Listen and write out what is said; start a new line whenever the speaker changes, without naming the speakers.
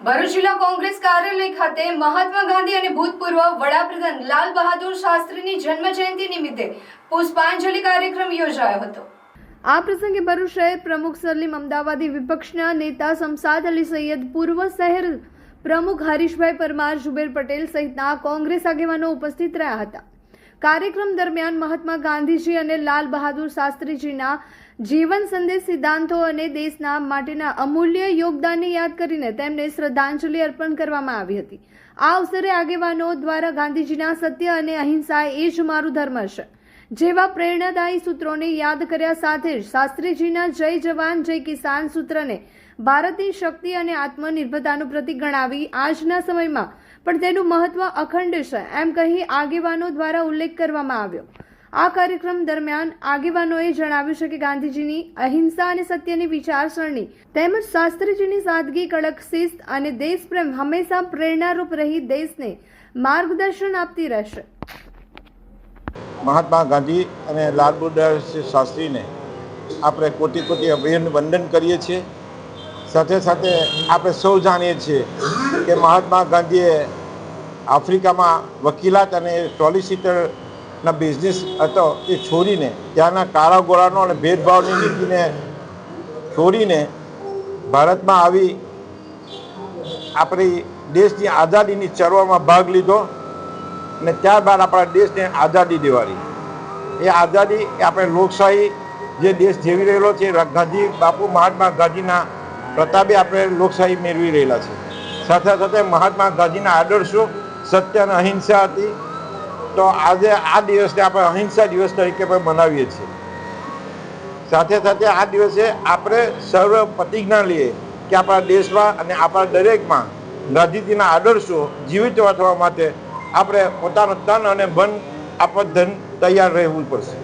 ભરૂચ જિલ્લા કોંગ્રેસ કાર્યાલય ખાતે મહાત્મા ગાંધી અને ભૂતપૂર્વ વડાપ્રધાન લાલ બહાદુર શાસ્ત્રીની જન્મ જયંતિ નિમિત્તે પુષ્પાંજલિ કાર્યક્રમ યોજાયો હતો। આ પ્રસંગે ભરૂચ શહેર પ્રમુખ સલીમ અમદાવાદી, વિપક્ષના નેતા શમશાદ અલી સૈયદ, પૂર્વ શહેર પ્રમુખ હરીશભાઈ પરમાર, જુબેર પટેલ સહિતના કોંગ્રેસ આગેવાનો ઉપસ્થિત રહ્યા હતા। કાર્યક્રમ દરમિયાન મહાત્મા ગાંધીજી અને લાલ બહાદુર શાસ્ત્રીજીના જીવન સંદેશ, સિદ્ધાંતો અને દેશના માટેના અમૂલ્ય યોગદાનને યાદ કરીને તેમને શ્રદ્ધાંજલિ અર્પણ કરવામાં આવી હતી। આ અવસરે આગેવાનો દ્વારા ગાંધીજીના સત્ય અને અહિંસા એ જ મારું ધર્મ છે જેવા પ્રેરણાદાયી સૂત્રોને યાદ કર્યા સાથે જ શાસ્ત્રીજીના જય જવાન જય કિસાન સૂત્રને ભારતની શક્તિ અને આત્મનિર્ભરતાનું પ્રતીક ગણાવી આજના સમયમાં પણ તેનું મહત્વ અખંડ છે એમ કહી આગેવાનો દ્વારા ઉલ્લેખ કરવામાં આવ્યો। આ કાર્યક્રમ દરમિયાન આગેવાનોએ જણાવ્યું છે કે ગાંધીજીની અહિંસા અને સત્યની વિચારસરણી તેમજ શાસ્ત્રીજીની સાદગી, કડક શિસ્ત અને દેશપ્રેમ હંમેશા પ્રેરણારૂપ રહી દેશને માર્ગદર્શન આપતી રહેશે।
મહાત્મા ગાંધી અને લાલ બહાદુર શાસ્ત્રીને આપણે કોટી કોટી અભિનંદન કરીએ છીએ। સાથે સાથે આપણે સૌ જાણીએ છીએ કે મહાત્મા ગાંધીએ આફ્રિકામાં વકીલાત અને સોલિસિટરના બિઝનેસ હતો એ છોડીને, ત્યાંના કાળા ગોરાનો અને ભેદભાવની નીતિને છોડીને ભારતમાં આવી આપણી દેશની આઝાદીની ચળવળમાં ભાગ લીધો અને ત્યારબાદ આપણા દેશને આઝાદી દિવાળી। એ આઝાદી એ આપણે લોકશાહી જે દેશ જીવી રહેલો છે, ગાંધી બાપુ મહાત્મા ગાંધીના પ્રતાપે આપણે લોકશાહી મેળવી રહેલા છે। સાથે સાથે મહાત્મા ગાંધીના આદર્શો સત્ય અને અહિંસા હતી, તો આજે આ દિવસને આપણે અહિંસા દિવસ તરીકે પણ મનાવીએ છીએ। સાથે સાથે આ દિવસે આપણે સર્વ પ્રતિજ્ઞા લઈએ કે આપણા દેશમાં અને આપણા દરેકમાં ગાંધીજીના આદર્શો જીવિત રાખવા માટે આપણે પોતાનું તન અને મન આપણ તૈયાર રહેવું પડશે।